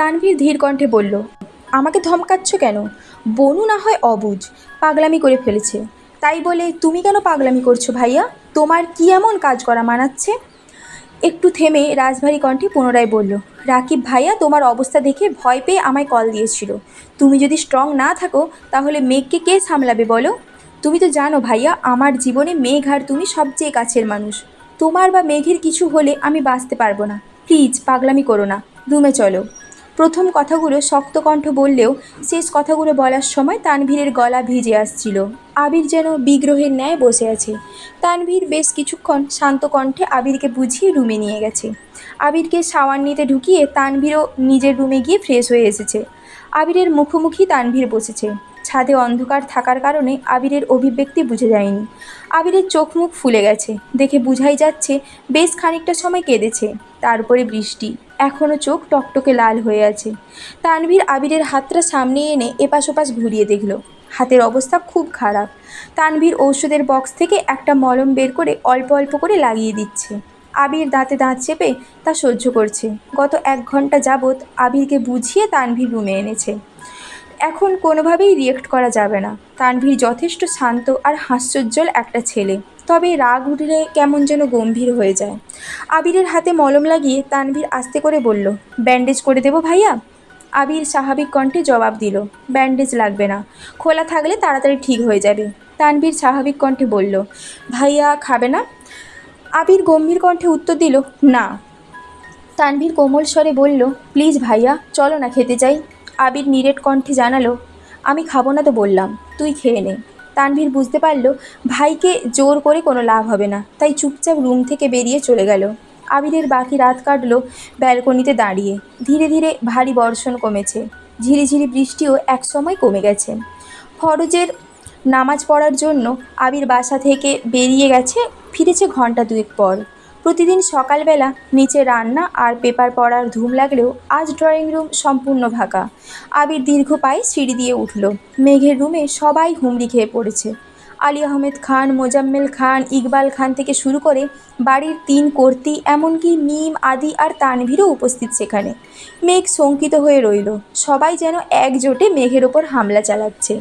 তানভীর ধীর কণ্ঠে বলল, আমাকে ধমকাচ্ছ কেন? বনু না হয় অবুঝ, পাগলামি করে ফেলেছে। তাই বলে তুমি কেন পাগলামি করছো ভাইয়া? তোমার কি এমন কাজ করা মানাচ্ছে? একটু থেমে রাজভারী কণ্ঠে পুনরায় বলল, রাকিব ভাইয়া তোমার অবস্থা দেখে ভয় পেয়ে আমায় কল দিয়েছিল। তুমি যদি স্ট্রং না থাকো তাহলে মেঘকে কে সামলাবে বলো? তুমি তো জানো ভাইয়া, আমার জীবনে মেঘ আর তুমি সবচেয়ে কাছের মানুষ। তোমার বা মেঘের কিছু হলে আমি বাঁচতে পারবো না। প্লিজ পাগলামি করো না, রুমে চলো। প্রথম কথাগুলো শক্ত কণ্ঠ বললেও শেষ কথাগুলো বলার সময় তানভীরের গলা ভিজে আসছিল। আবির যেন বিগ্রহের ন্যায় বসে আছে। তানভীর বেশ কিছুক্ষণ শান্ত কণ্ঠে আবিরকে বুঝিয়ে রুমে নিয়ে গেছে। আবিরকে শাওয়ার নিতে ঢুকিয়ে তানভীরও নিজের রুমে গিয়ে ফ্রেশ হয়ে এসেছে। আবিরের মুখোমুখি তানভীর বসেছে। ছাদে অন্ধকার থাকার কারণে আবিরের অভিব্যক্তি বুঝে যায়নি। আবিরের চোখ মুখ ফুলে গেছে, দেখে বুঝাই যাচ্ছে বেশ খানিকটা সময় কেঁদেছে। তারপরে বৃষ্টি, এখনও চোখ টকটকে লাল হয়ে আছে। তানভীর আবিরের হাতটা সামনে এনে এপাশ ওপাশ ঘুরিয়ে দেখল। হাতের অবস্থা খুব খারাপ। তানভীর ঔষধের বক্স থেকে একটা মলম বের করে অল্প অল্প করে লাগিয়ে দিচ্ছে। আবির দাঁতে দাঁত চেপে তা সহ্য করছে। গত 1 ঘন্টা যাবৎ আবিরকে বুঝিয়ে তানভীর রুমে এনেছে। এখন কোনোভাবেই রিয়েক্ট করা যাবে না। তানভীর যথেষ্ট শান্ত আর হাস্যোজ্জ্বল একটা ছেলে, তবে রাগ উঠলে কেমন যেন গম্ভীর হয়ে যায়। আবিরের হাতে মলম লাগিয়ে তানভীর আস্তে করে বলল, ব্যান্ডেজ করে দেবো ভাইয়া? আবির স্বাভাবিক কণ্ঠে জবাব দিল, ব্যান্ডেজ লাগবে না, খোলা থাকলে তাড়াতাড়ি ঠিক হয়ে যাবে। তানভীর স্বাভাবিক কণ্ঠে বলল, ভাইয়া খাবে না? আবির গম্ভীর কণ্ঠে উত্তর দিল, না। তানভীর কোমল স্বরে বলল, প্লিজ ভাইয়া চলো না, খেতে যাই। আবির নিরেট কণ্ঠে জানালো, আমি খাবো না তো বললাম, তুই খেয়ে নে। তানভীর বুঝতে পারল ভাইকে জোর করে কোনো লাভ হবে না, তাই চুপচাপ রুম থেকে বেরিয়ে চলে গেল। আবিরের বাকি রাত কাটল ব্যালকনিতে দাঁড়িয়ে। ধীরে ধীরে ভারী বর্ষণ কমেছে। ঝিরিঝিরি বৃষ্টিও একসময় কমে গেছে। ফরজের নামাজ পড়ার জন্য আবির বাসা থেকে বেরিয়ে গেছে, ফিরেছে ঘন্টা দুয়েক পর। প্রতিদিন সকালবেলা নিচে রান্না আর পেপার পড়ার ধুম লাগলেও আজ ড্রয়িং রুম সম্পূর্ণ ফাঁকা। আবির দীর্ঘ পায়ে সিঁড়ি দিয়ে উঠল। মেঘের রুমে সবাই হুমড়ি খেয়ে পড়েছে। আলী আহমেদ খান, মোজাম্মেল খান, ইকবাল খান থেকে শুরু করে বাড়ির 3 কর্তি, এমনকি মিম, আদি আর তানভীরও উপস্থিত সেখানে। মেঘ শঙ্কিত হয়ে রইল। সবাই যেন একজোটে মেঘের ওপর হামলা চালাচ্ছে।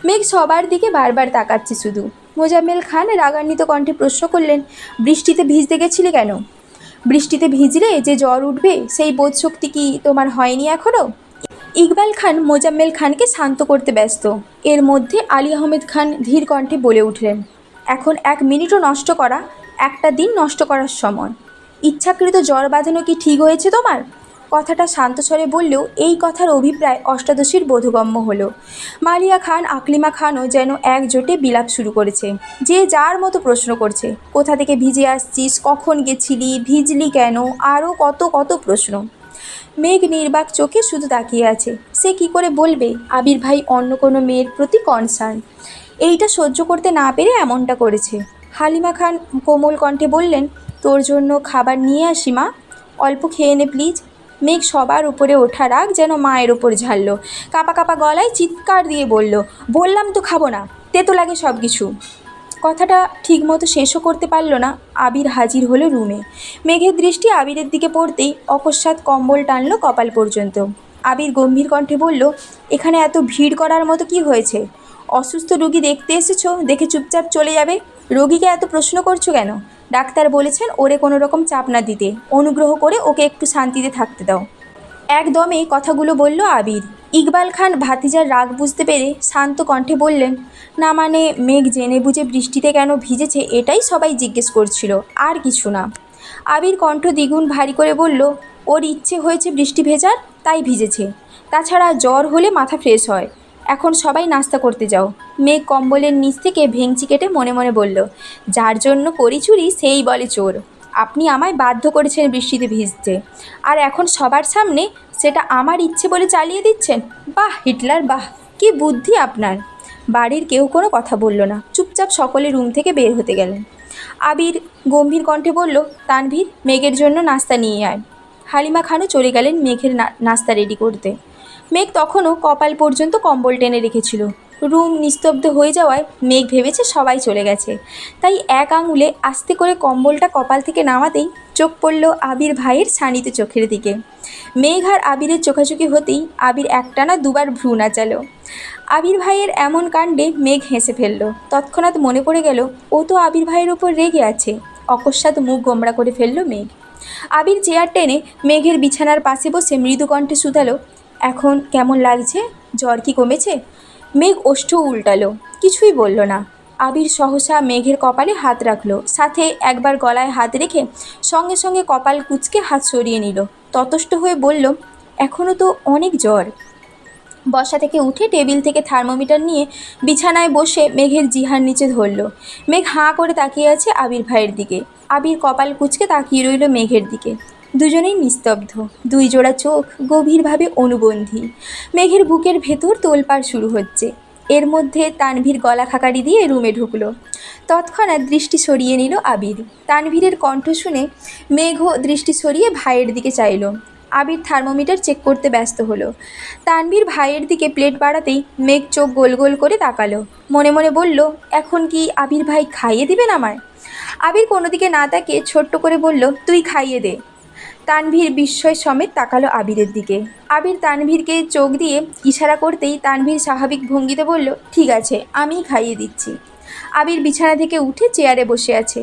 মেঘ সবার দিকে বারবার তাকাচ্ছে শুধু। মোজাম্মেল খান রাগান্বিত কণ্ঠে প্রশ্ন করলেন, বৃষ্টিতে ভিজতে গেছিলে কেন? বৃষ্টিতে ভিজলে যে জ্বর উঠবে সেই বোধশক্তি কি তোমার হয়নি এখনও? ইকবাল খান মোজাম্মেল খানকে শান্ত করতে ব্যস্ত। এর মধ্যে আলী আহমেদ খান ধীর কণ্ঠে বলে উঠলেন, এখন 1 মিনিটও নষ্ট করা একটা দিন নষ্ট করার সময়। ইচ্ছাকৃত জ্বর বাঁধানো কি ঠিক হয়েছে তোমার? কথাটা শান্ত স্বরে বললেও এই কথার অভিপ্রায় অষ্টাদশীর বোধগম্য হলো। মালিয়া খান, আকলিমা খানও যেন একজোটে বিলাপ শুরু করেছে। যে যার মতো প্রশ্ন করছে, কোথা থেকে ভিজে আসছিস, কখন গেছিলি, ভিজলি কেন, আরও কত কত প্রশ্ন। মেঘ নির্বাক চোখে শুধু তাকিয়ে আছে। সে কি করে বলবে আবির ভাই অন্য কোনো মেয়ের প্রতি কনসার্ন? এইটা সহ্য করতে না পেরে এমনটা করেছে। হালিমা খান কোমল কণ্ঠে বললেন, তোর জন্য খাবার নিয়ে আসি মা, অল্প খেয়ে নে প্লিজ। মেঘ সবার উপরে ওঠা রাগ যেন মায়ের ওপর ঝাড়ল। কাপা কাপা গলায় চিৎকার দিয়ে বলল, বললাম তো খাবো না, তেতো লাগে সব কিছু। কথাটা ঠিকমতো শেষও করতে পারল না, আবির হাজির হলো রুমে। মেঘের দৃষ্টি আবিরের দিকে পড়তেই অকস্মাৎ কম্বল টানল কপাল পর্যন্ত। আবির গম্ভীর কণ্ঠে বলল, এখানে এত ভিড় করার মতো কি হয়েছে? অসুস্থ রোগী দেখতে এসেছো, দেখে চুপচাপ চলে যাবে। রোগীকে এত প্রশ্ন করছো কেন? ডাক্তার বলেছেন ওরে কোনো রকম চাপ না দিতে, অনুগ্রহ করে ওকে একটু শান্তিতে থাকতে দাও। একদমে কথাগুলো বলল আবির। ইকবাল খান ভাতিজার রাগ বুঝতে পেরে শান্ত কণ্ঠে বললেন, না মানে মেঘ জেনে বুঝে বৃষ্টিতে কেন ভিজেছে এটাই সবাই জিজ্ঞেস করছিল, আর কিছু না। আবির কণ্ঠ দ্বিগুণ ভারী করে বলল, ওর ইচ্ছে হয়েছে বৃষ্টি ভেজার, তাই ভিজেছে। তাছাড়া জ্বর হলে মাথা ফ্রেশ হয়। এখন সবাই নাস্তা করতে যাও। মেঘ কম্বলের নিচ থেকে ভেঙচি কেটে মনে মনে বলল, যার জন্য করি চুরি সেই বলে চোর। আপনি আমায় বাধ্য করেছেন বৃষ্টিতে ভিজতে, আর এখন সবার সামনে সেটা আমার ইচ্ছে বলে চালিয়ে দিচ্ছেন। বাহ হিটলার, বাহ, কি বুদ্ধি আপনার। বাড়ির কেউ কোনো কথা বলল না, চুপচাপ সকলে রুম থেকে বের হতে গেলেন। আবির গম্ভীর কণ্ঠে বলল, তানভীর মেঘের জন্য নাস্তা নিয়ে আয়। হালিমা খানও চলে গেলেন মেঘের নাস্তা রেডি করতে। মেঘ তখনও কপাল পর্যন্ত কম্বল টেনে রেখেছিল। রুম নিস্তব্ধ হয়ে যাওয়ায় মেঘ ভেবেছে সবাই চলে গেছে, তাই এক আঙুলে আস্তে করে কম্বলটা কপাল থেকে নামাতেই চোখ পড়ল আবির ভাইয়ের শানিত চোখের দিকে। মেঘ আর আবিরের চোখাচোখি হতেই আবির একটানা দুবার ভ্রু নাচালো। আবির ভাইয়ের এমন কাণ্ডে মেঘ হেসে ফেলল। তৎক্ষণাৎ মনে পড়ে গেল ও তো আবির ভাইয়ের ওপর রেগে আছে। অকস্মাৎ মুখ গোমড়া করে ফেলল মেঘ। আবির চেয়ার টেনে মেঘের বিছানার পাশে বসে মৃদু কণ্ঠে শুধালো, এখন কেমন লাগছে? জ্বর কি কমেছে? মেঘ ওষ্ঠ উল্টালো, কিছুই বলল না। আবির সহসা মেঘের কপালে হাত রাখলো, সাথে একবার গলায় হাত রেখে সঙ্গে সঙ্গে কপাল কুঁচকে হাত সরিয়ে নিল। ততষ্ট হয়ে বলল, এখনও তো অনেক জ্বর। বসা থেকে উঠে টেবিল থেকে থার্মোমিটার নিয়ে বিছানায় বসে মেঘের জিহার নিচে ধরল। মেঘ হাঁ করে তাকিয়ে আছে আবির ভাইয়ের দিকে। আবির কপাল কুঁচকে তাকিয়ে রইল মেঘের দিকে। দুজনেই নিস্তব্ধ, দুই জোড়া চোখ গভীরভাবে অনুবন্ধী। মেঘের বুকের ভেতর তোলপাড় শুরু হচ্ছে। এর মধ্যে তানভীর গলা খাকারি দিয়ে রুমে ঢুকলো। তৎক্ষণাৎ দৃষ্টি সরিয়ে নিল আবির। তানভীরের কণ্ঠ শুনে মেঘও দৃষ্টি সরিয়ে ভাইয়ের দিকে চাইল। আবির থার্মোমিটার চেক করতে ব্যস্ত হলো। তানভীর ভাইয়ের দিকে প্লেট বাড়াতেই মেঘ চোখ গোল গোল করে তাকালো। মনে মনে বলল, এখন কি আবির ভাই খাইয়ে দিবেন আমায়? আবির কোনো দিকে না তাকিয়ে ছোট্ট করে বলল, তুই খাইয়ে দে। তানভীর বিস্ময় সমেত তাকালো আবিরের দিকে। আবির তানভীরকে চোখ দিয়ে ইশারা করতেই তানভীর স্বাভাবিক ভঙ্গিতে বলল, ঠিক আছে, আমিই খাইয়ে দিচ্ছি। আবির বিছানা থেকে উঠে চেয়ারে বসে আছে।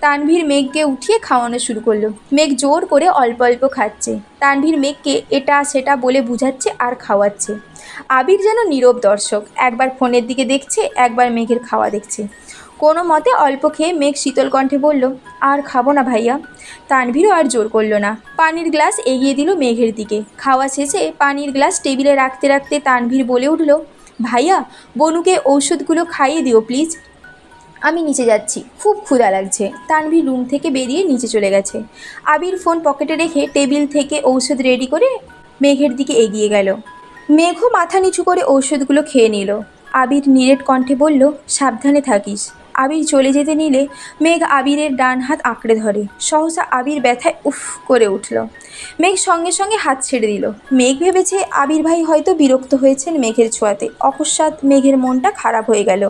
তানভীর মেঘকে উঠিয়ে খাওয়ানো শুরু করলো। মেঘ জোর করে অল্প অল্প খাচ্ছে। তানভীর মেঘকে এটা সেটা বলে বুঝাচ্ছে আর খাওয়াচ্ছে। আবির যেন নীরব দর্শক, একবার ফোনের দিকে দেখছে, একবার মেঘের খাওয়া দেখছে। কোনো মতে অল্প খেয়ে মেঘ শীতল কণ্ঠে বলল, আর খাবো না ভাইয়া। তানভীরও আর জোর করল না, পানির গ্লাস এগিয়ে দিল মেঘের দিকে। খাওয়া শেষে পানির গ্লাস টেবিলে রাখতে রাখতে তানভীর বলে উঠল, ভাইয়া, বনুকে ঔষধগুলো খাইয়ে দিও প্লিজ। আমি নিচে যাচ্ছি, খুব ক্ষুধা লাগছে। তানভীর রুম থেকে বেরিয়ে নিচে চলে গেছে। আবির ফোন পকেটে রেখে টেবিল থেকে ঔষধ রেডি করে মেঘের দিকে এগিয়ে গেল। মেঘও মাথা নিচু করে ঔষধগুলো খেয়ে নিল। আবির নিরেট কণ্ঠে বলল, সাবধানে থাকিস। আবির চলে যেতে নিলে মেঘ আবিরের ডান হাত আঁকড়ে ধরে। সহসা আবির ব্যথায় উফ করে উঠল। মেঘ সঙ্গে সঙ্গে হাত ছেড়ে দিল। মেঘ ভেবেছে আবির ভাই হয়তো বিরক্ত হয়েছেন মেঘের ছোঁয়াতে। অকস্মাৎ মেঘের মনটা খারাপ হয়ে গেল।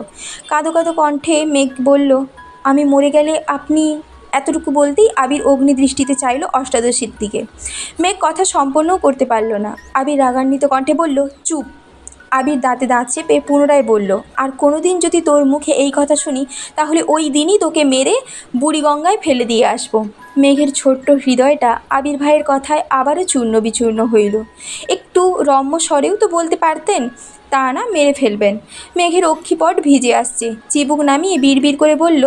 কাঁদো কাঁদো কণ্ঠে মেঘ বলল, আমি মরে গেলে আপনি। এতটুকু বলতেই আবির অগ্নিদৃষ্টিতে চাইল অষ্টাদশীর দিকে। মেঘ কথা সম্পন্নও করতে পারল না। আবির রাগান্বিত কণ্ঠে বলল, চুপ। আবির দাঁতে দাঁত চেপে পুনরায় বলল, আর কোনোদিন যদি তোর মুখে এই কথা শুনি তাহলে ওই দিনই তোকে মেরে বুড়িগঙ্গায় ফেলে দিয়ে আসবো। মেঘের ছোট্ট হৃদয়টা আবির ভাইয়ের কথায় আবারও চূর্ণ বিচূর্ণ হইল। একটু রম্য স্বরেও তো বলতে পারতেন, তা না মেরে ফেলবেন। মেঘের অক্ষিপট ভিজে আসছে। চিবুক নামিয়ে বিড়বিড় করে বলল,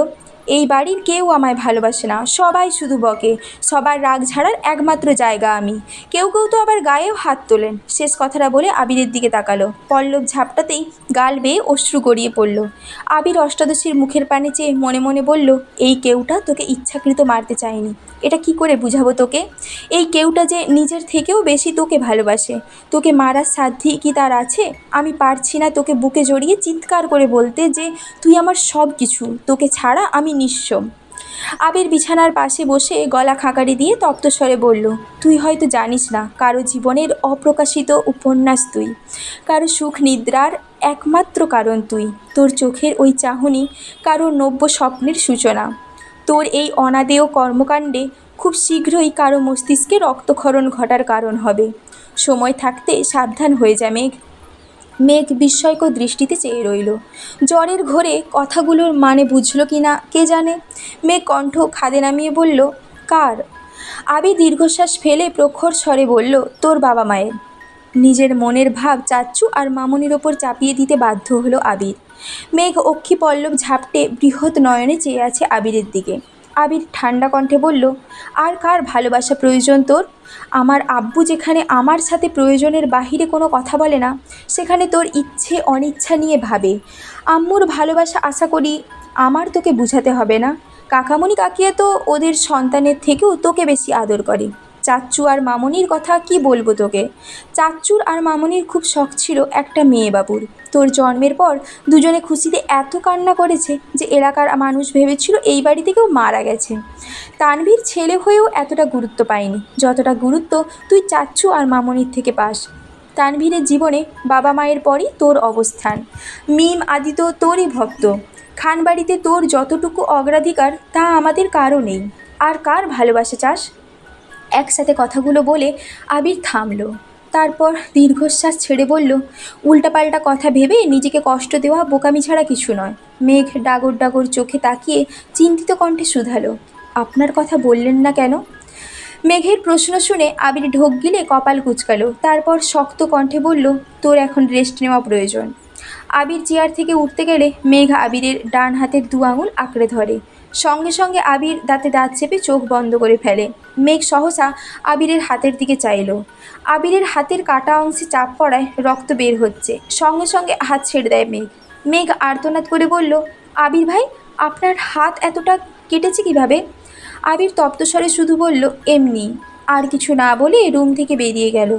এই বাড়ির কেউ আমায় ভালোবাসে না, সবাই শুধু বকে। সবার রাগ ঝাড়ার একমাত্র জায়গা আমি। কেউ কেউ তো আবার গায়েও হাত তোলেন। শেষ কথাটা বলে আবিরের দিকে তাকালো। পল্লব ঝাপটাতেই গাল বেয়ে অশ্রু গড়িয়ে পড়ল। আবির অষ্টাদশীর মুখের পানে চেয়ে মনে মনে বলল, এই কেউটা তোকে ইচ্ছাকৃত মারতে চায়নি। এটা কি করে বুঝাবো তোকে? এই কেউটা যে নিজের থেকেও বেশি তোকে ভালোবাসে। তোকে মারার সাধ্য কি তার আছে? আমি পারছি না তোকে বুকে জড়িয়ে চিৎকার করে বলতে যে তুই আমার সব কিছু, তোকে ছাড়া আমি নিঃস্ব। আবির বিছানার পাশে বসে গলা খাকারি দিয়ে তপ্ত স্বরে বলল, তুই হয়তো জানিস না, কারো জীবনের অপ্রকাশিত উপন্যাস তুই। কারো সুখ নিদ্রার একমাত্র কারণ তুই। তোর চোখের ওই চাহনি কারো নব্য স্বপ্নের সূচনা। তোর এই অনাদেয় কর্মকাণ্ডে খুব শীঘ্রই কারো মস্তিষ্কে রক্তক্ষরণ ঘটার কারণ হবে। সময় থাকতে সাবধান হয়ে যা মেঘ। মেঘ বিস্ময়কর দৃষ্টিতে চেয়ে রইল। জ্বরের ঘোরে কথাগুলোর মানে বুঝল কি না কে জানে। মেঘ কণ্ঠ খাদে নামিয়ে বলল, কার? আবির দীর্ঘশ্বাস ফেলে প্রখর স্বরে বলল, তোর বাবা মায়ের। নিজের মনের ভাব চাচ্চু আর মামনির ওপর চাপিয়ে দিতে বাধ্য হলো আবির। মেঘ অক্ষি পল্লব ঝাপটে বৃহৎ নয়নে চেয়ে আছে আবিরের দিকে। আবির ঠান্ডা কণ্ঠে বলল, আর কার ভালোবাসা প্রয়োজন তোর? আমার আব্বু যেখানে আমার সাথে প্রয়োজনের বাহিরে কোনো কথা বলে না, সেখানে তোর ইচ্ছে অনিচ্ছা নিয়ে ভাবে। আম্মুর ভালোবাসা আশা করি আমার তোকে বুঝাতে হবে না। কাকামণি কাকিয়া তো ওদের সন্তানের থেকেও তোকে বেশি আদর করে। চাচ্চু আর মামনির কথা কি বলবো তোকে? চাচ্চুর আর মামনির খুব শখ ছিল একটা মেয়ে বাবুর। তোর জন্মের পর দুজনে খুশিতে এত কান্না করেছে যে এলাকার মানুষ ভেবেছিল এই বাড়িতে কেউ মারা গেছে। তানভীর ছেলে হয়েও এতটা গুরুত্ব পায়নি যতটা গুরুত্ব তুই চাচ্চু আর মামনির থেকে পাস। তানভীরের জীবনে বাবা মায়ের পরই তোর অবস্থান। মিম আদি তো তোরই ভক্ত। খানবাড়িতে তোর যতটুকু অগ্রাধিকার তা আমাদের কারও নেই। আর কার ভালোবাসা চাস? একসাথে কথাগুলো বলে আবির থামলো। তারপর দীর্ঘশ্বাস ছেড়ে বলল, উল্টাপাল্টা কথা ভেবে নিজেকে কষ্ট দেওয়া বোকামি ছাড়া কিছু নয়। মেঘ ডাগর ডাগর চোখে তাকিয়ে চিন্তিত কণ্ঠে শুধালো, আপনার কথা বললেন না কেন? মেঘের প্রশ্ন শুনে আবির ঢোক গিলে কপাল কুঁচকালো। তারপর শক্ত কণ্ঠে বলল, তোর এখন রেস্ট নেওয়া প্রয়োজন। আবির চেয়ার থেকে উঠতে গেলে মেঘ আবিরের ডান হাতের দু আঙুল আঁকড়ে ধরে। সঙ্গে সঙ্গে আবির দাঁতে দাঁত চেপে চোখ বন্ধ করে ফেলে। মেঘ সহসা আবিরের হাতের দিকে চাইল। আবিরের হাতের কাটা অংশে চাপ পড়ায় রক্ত বের হচ্ছে। সঙ্গে সঙ্গে হাত ছেড়ে দেয় মেঘ। মেঘ আর্তনাদ করে বলল, আবির ভাই, আপনার হাত এতটা কেটেছে কিভাবে? আবির তপ্তস্বরে শুধু বলল, এমনি। আর কিছু না বলে রুম থেকে বেরিয়ে গেল।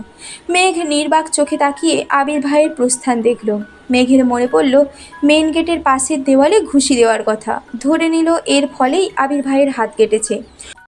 মেঘ নির্বাক চোখে তাকিয়ে আবির ভাইয়ের প্রস্থান দেখল। মেঘের মনে পড়ল মেন গেটের পাশের দেওয়ালে ঘুষি দেওয়ার কথা। ধরে নিল এর ফলেই আবির ভাইয়ের হাত কেটেছে।